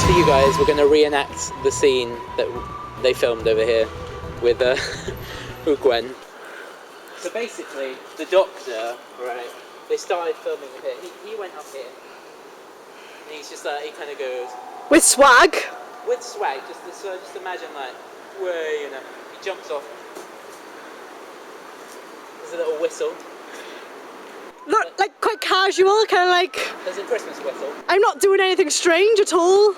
just for you guys, we're going to reenact the scene that they filmed over here with Gwen. So basically, the Doctor, right, they started filming with here. He went up here, and he's just like, he kind of goes... With swag? With swag, just imagine like, where, you know, he jumps off. There's a little whistle. Not, like, quite casual, kind of like... There's a Christmas whistle. I'm not doing anything strange at all. And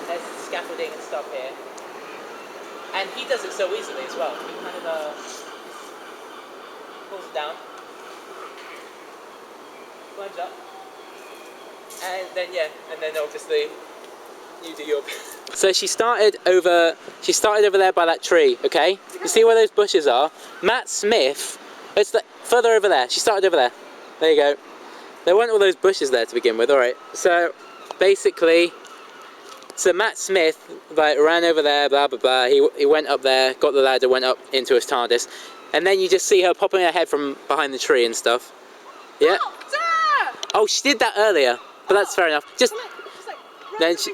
there's scaffolding and stuff here. And he does it so easily as well. He kind of pulls it down, climbs up, and then obviously you do your bit. So she started over there by that tree, okay? You see where those bushes are? Matt Smith, it's further over there. She started over there. There you go. There weren't all those bushes there to begin with, alright. So basically, Matt Smith ran over there, blah blah blah. He went up there, got the ladder, went up into his TARDIS, and then you just see her popping her head from behind the tree and stuff. Yeah. Oh, she did that earlier, but that's fair enough. Just then she.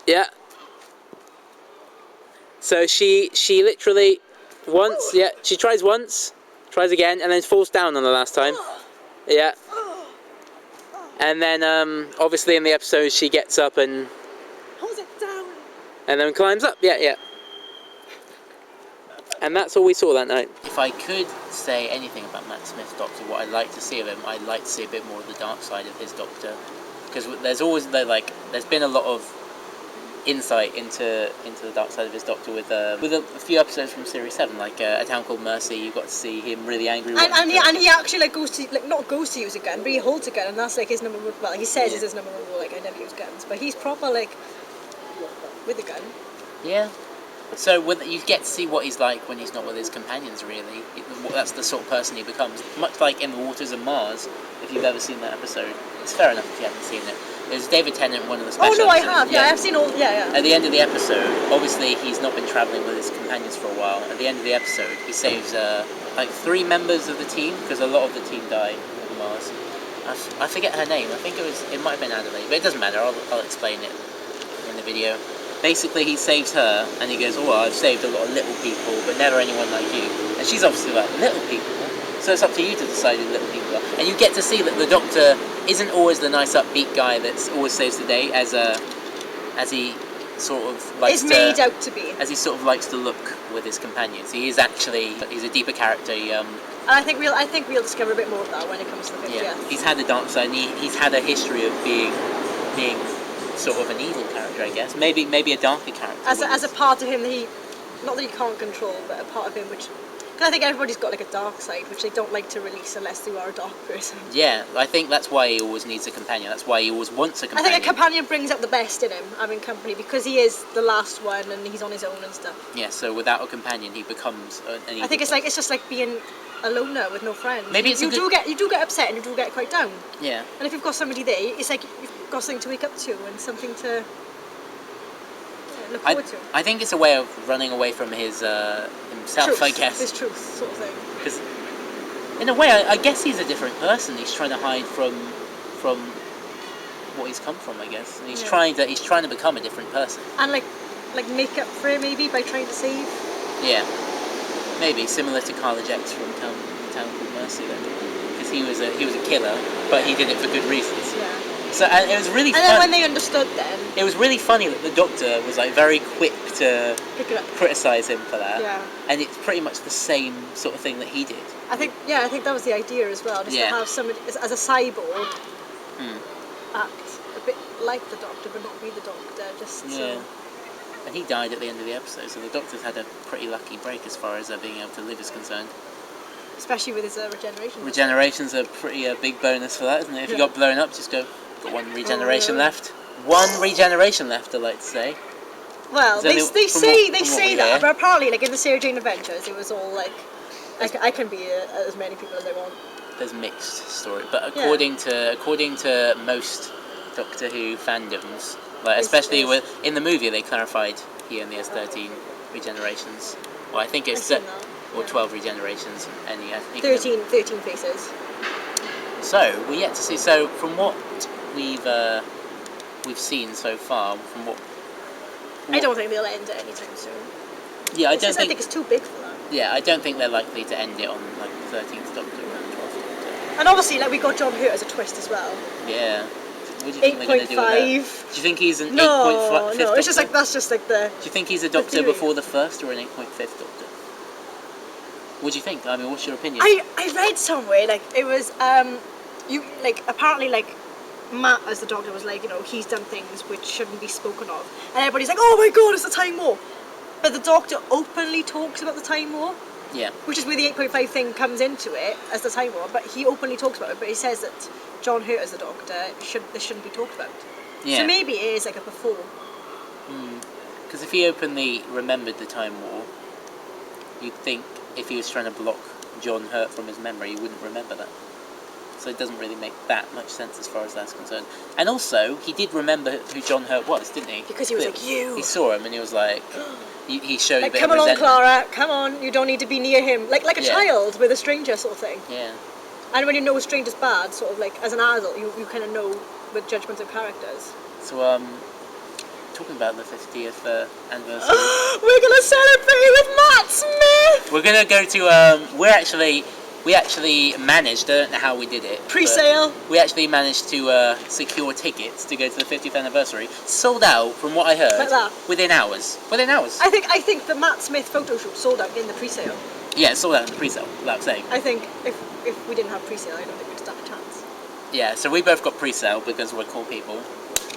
Yeah. So she literally once, yeah, she tries once, tries again, and then falls down on the last time. Yeah. And then obviously in the episode she gets up and holds it down. And then climbs up. Yeah. And that's all we saw that night. If I could say anything about Matt Smith's Doctor, what I'd like to see of him, I'd like to see a bit more of the dark side of his Doctor, because there's always there's been a lot of insight into the dark side of his Doctor with a few episodes from Series 7, like A Town Called Mercy. You got to see him really angry. And he actually goes to not goes to use a gun, but he holds a gun, and that's like his number one. Well, he says it's his number one rule. Like, I never use guns, but he's proper like with a gun. Yeah. So you get to see what he's like when he's not with his companions, really. That's the sort of person he becomes. Much like in The Waters of Mars, if you've ever seen that episode. It's fair enough if you haven't seen it. There's David Tennant, one of the special episodes. I have. Yeah, I've seen all. Yeah. At the end of the episode, obviously he's not been travelling with his companions for a while. At the end of the episode, he saves 3 members of the team, because a lot of the team died on Mars. I forget her name. I think it might have been Adelaide, but it doesn't matter. I'll explain it in the video. Basically, he saves her, and he goes, "Oh, well, I've saved a lot of little people, but never anyone like you." And she's obviously like, "Little people?" So it's up to you to decide who little people are. And you get to see that the Doctor isn't always the nice, upbeat guy that always saves the day, as he sort of likes made out to be. As he sort of likes to look with his companions. He's a deeper character. And I think we'll discover a bit more of that when it comes to the 50th. Yeah, he's had a dark side, and he's had a history of being sort of an evil character, I guess. Maybe a darker character. As a part of him that not that he can't control, but a part of him which... Because I think everybody's got like a dark side, which they don't like to release unless you are a dark person. Yeah, I think that's why he always needs a companion. That's why he always wants a companion. I think a companion brings out the best in him, having company, because he is the last one and he's on his own and stuff. Yeah, so without a companion, he becomes an evil I think it's just like being a loner with no friends. Maybe you do get upset and you do get quite down. Yeah. And if you've got somebody there, it's like you've got something to wake up to and something to look forward to. I think it's a way of running away from his himself, truth, I guess. His truth, sort of thing. Because in a way, I guess he's a different person. He's trying to hide from what he's come from, I guess. And he's trying to become a different person. And like make up for it maybe by trying to save. Yeah. Maybe similar to Carla Jex from Town Called Mercy, then, because he was a killer, but he did it for good reasons. Yeah. So and it was really. And then when they understood, then it was really funny that the Doctor was like very quick to criticize him for that. Yeah. And it's pretty much the same sort of thing that he did. I think that was the idea as well, just to have somebody as a cyborg act a bit like the Doctor, but not be the Doctor. So. And he died at the end of the episode, so the Doctor's had a pretty lucky break as far as being able to live is concerned. Especially with his regeneration. Regeneration's a pretty big bonus for that, isn't it? If you got blown up, just go, got 1 regeneration left. 1 regeneration left, I like to say. Well, they say that, but apparently, like in the Sarah Jane Adventures, it was all like, I can be as many people as I want. There's mixed story, but according to most Doctor Who fandoms, like especially in the movie, they clarified he only has 13 regenerations. Well, I think it's 12 regenerations, and I think 13 faces. So we're yet to see. So from what we've we've seen so far, from what I don't think they'll end it anytime soon. Yeah, I think it's too big for that. Yeah, I don't think they're likely to end it on like the 13th Doctor or 12th Doctor. And obviously, like we got John Hurt as a twist as well. Yeah. What do you think they're going to do with that? 8.5. Do you think he's an 8.5? No, it's just like that's just like the. Do you think he's a Doctor before the first or an 8.5th Doctor? What do you think? I mean, what's your opinion? I read somewhere like it was you like apparently like Matt as the Doctor was like, you know, he's done things which shouldn't be spoken of, and everybody's like, oh my god, it's the Time War, but the Doctor openly talks about the Time War. Yeah. Which is where the 8.5 thing comes into it as the Time War, but he openly talks about it. But he says that John Hurt as the Doctor this shouldn't be talked about. Yeah. So maybe it is like a before. Because if he openly remembered the Time War, you'd think if he was trying to block John Hurt from his memory, he wouldn't remember that. So it doesn't really make that much sense as far as that's concerned. And also, he did remember who John Hurt was, didn't he? Because he was like, you. He saw him and he was like, he showed like, a bit come of along, resentment. Clara, come on, you don't need to be near him. Like a child with a stranger sort of thing. Yeah. And when you know a stranger's bad, sort of like as an adult, you kind of know with judgments of characters. So, talking about the 50th anniversary. We're going to celebrate with Matt Smith! We're going to go to, we actually managed, I don't know how we did it. Pre-sale. We actually managed to secure tickets to go to the 50th anniversary. Sold out, from what I heard, like that. within hours. Within hours. I think the Matt Smith photo shoot sold out in the pre-sale. Yeah, it sold out in the pre-sale, without saying. I think if we didn't have pre-sale, I don't think we'd stand a chance. Yeah, so we both got pre-sale because we're cool people.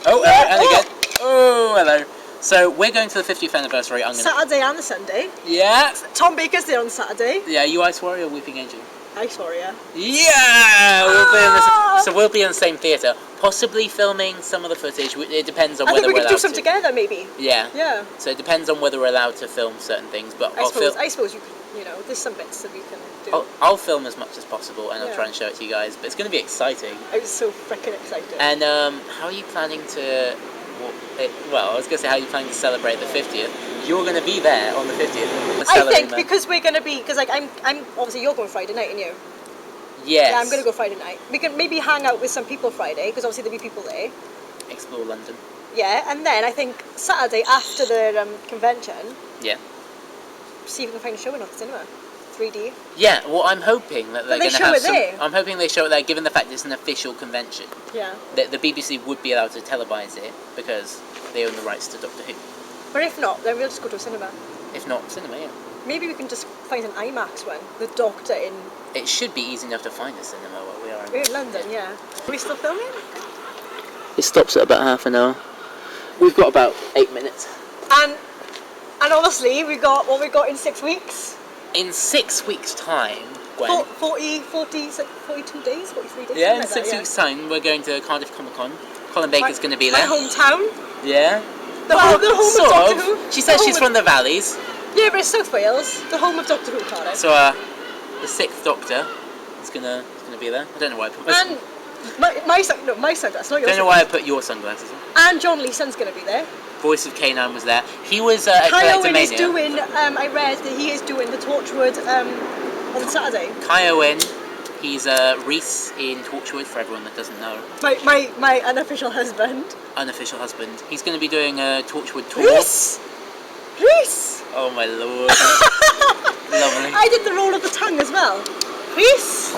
Oh, and again. Oh, hello. So we're going to the 50th anniversary. Saturday and the Sunday. Yeah. Tom Baker's there on Saturday. Yeah, you Ice Warrior or Weeping Angel? Ice Warrior. Yeah! We'll be in the same theatre. Possibly filming some of the footage. It depends on whether we're allowed to. I think we could do some together, maybe. Yeah. Yeah. So it depends on whether we're allowed to film certain things. But I suppose you could, there's some bits that we can do. I'll film as much as possible and I'll try and show it to you guys. But it's going to be exciting. I'm so freaking excited. And how are you planning to... Well, I was going to say, how are you planning to celebrate the 50th? You're going to be there on the 50th. I think because we're going to be... Because like I'm obviously you're going Friday night, and you? Yes. Yeah, I'm going to go Friday night. We can maybe hang out with some people Friday, because obviously there'll be people there. Explore London. Yeah, and then I think Saturday after the convention... Yeah. See if we can find a show in the cinema. 3D. Yeah, well, I'm hoping that they're going to have some... There. I'm hoping they show it there, given the fact it's an official convention. Yeah. The BBC would be allowed to televise it, because they own the rights to Doctor Who. But if not, then we'll just go to a cinema. If not, cinema, yeah. Maybe we can just find an IMAX one. The Doctor in... It should be easy enough to find a cinema where we are. We're in London, yeah. Are we still filming? It stops at about half an hour. We've got about 8 minutes. And obviously we got what we got in 6 weeks. In 6 weeks' time, Gwen. 42 days, 43 days. Yeah, in 6 weeks' time, we're going to Cardiff Comic Con. Colin Baker's going to be there. My hometown. Yeah. The home of Doctor Who. She says she's from the Valleys. Yeah, but it's South Wales, the home of Doctor Who, Cardiff. So, the 6th Doctor is gonna be there. I don't know why I put and my sunglasses, not yours. I don't know why I put your sunglasses on. And John Leeson's going to be there. Voice of K9 was there. He was at Collector Mania. Is doing, I read that he is doing the Torchwood on Saturday. Kai Owen, he's Reese in Torchwood, for everyone that doesn't know. My unofficial husband. Unofficial husband. He's going to be doing a Torchwood tour. Reese! Oh my lord. Lovely. I did the roll of the tongue as well. Reese!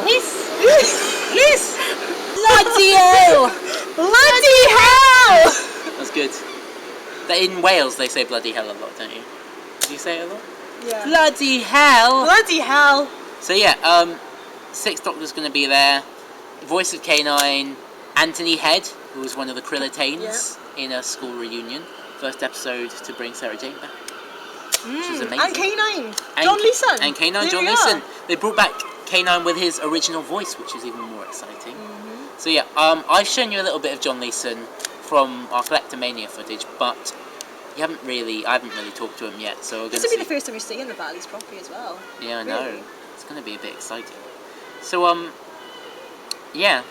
Bloody hell! Bloody hell! That's good. In Wales they say bloody hell a lot, don't you? Do you say it a lot? Yeah. Bloody hell! Bloody hell! So yeah, 6th Doctor's going to be there. Voice of K9, Anthony Head, who was one of the Krillitanes in a school reunion. First episode to bring Sarah Jane back. Which is amazing. And K9, John Leeson. And K9, John Leeson. They brought back K9 with his original voice, which is even more exciting. So yeah, I've shown you a little bit of John Leeson from our Collector Mania footage, but I haven't really talked to him yet. So this will be the first time we see in the Valleys properly as well. Yeah, I know. It's going to be a bit exciting. So yeah.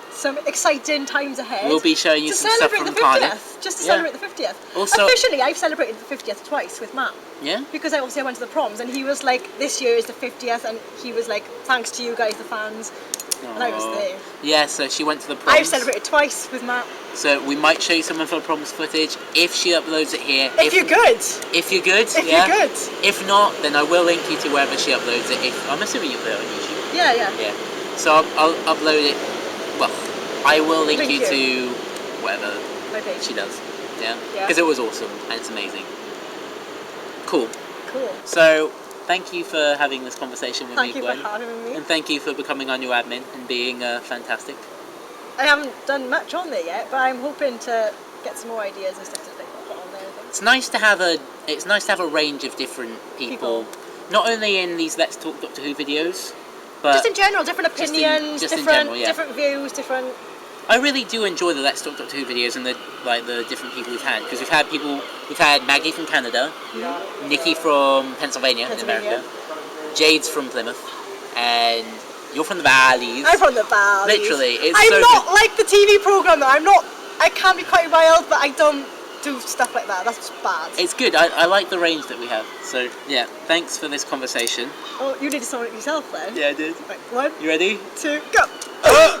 Some exciting times ahead. We'll be showing you some stuff from Cardiff. Just to celebrate the 50th. Also, officially, I've celebrated the 50th twice with Matt. Yeah? Because I went to the proms and he was like, this year is the 50th, and he was like, thanks to you guys, the fans. Aww. And I was there. Yeah, so she went to the proms. I've celebrated twice with Matt. So we might show you some of her promise footage if she uploads it here. If you're good. If you're good, If yeah. you're good. If not, then I will link you to wherever she uploads it. I'm assuming you put it on YouTube. Yeah, yeah. Yeah. So I'll upload it. Well, I will link you you. to whatever My page. she does. Yeah. Yeah. Because it was awesome and it's amazing. Cool. Cool. So thank you for having this conversation with Thank me, you Gwen. for having me. And thank you for becoming our new admin and being fantastic. I haven't done much on there yet, but I'm hoping to get some more ideas and stuff to put on there. I think. It's nice to have a range of different people. Not only in these Let's Talk Doctor Who videos, but just in general, different opinions, just in different general, yeah. different views, different. I really do enjoy the Let's Talk Doctor Who videos and the different people we've had, because we've had Maggie from Canada, Nikki from Pennsylvania in America, Jade's from Plymouth, and you're from the Valleys. I'm from the Valleys. Literally, it's I'm so not good. like the TV program. Though. I can be quite wild, but I don't do stuff like that. That's just bad. It's good. I like the range that we have. So yeah, thanks for this conversation. Oh, you need to song it yourself then. Yeah, I did. Right, 1, You ready? 2, go. I won!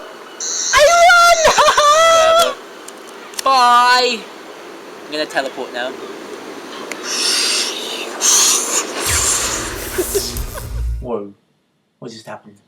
Bye! I'm gonna teleport now. Whoa. What just happened?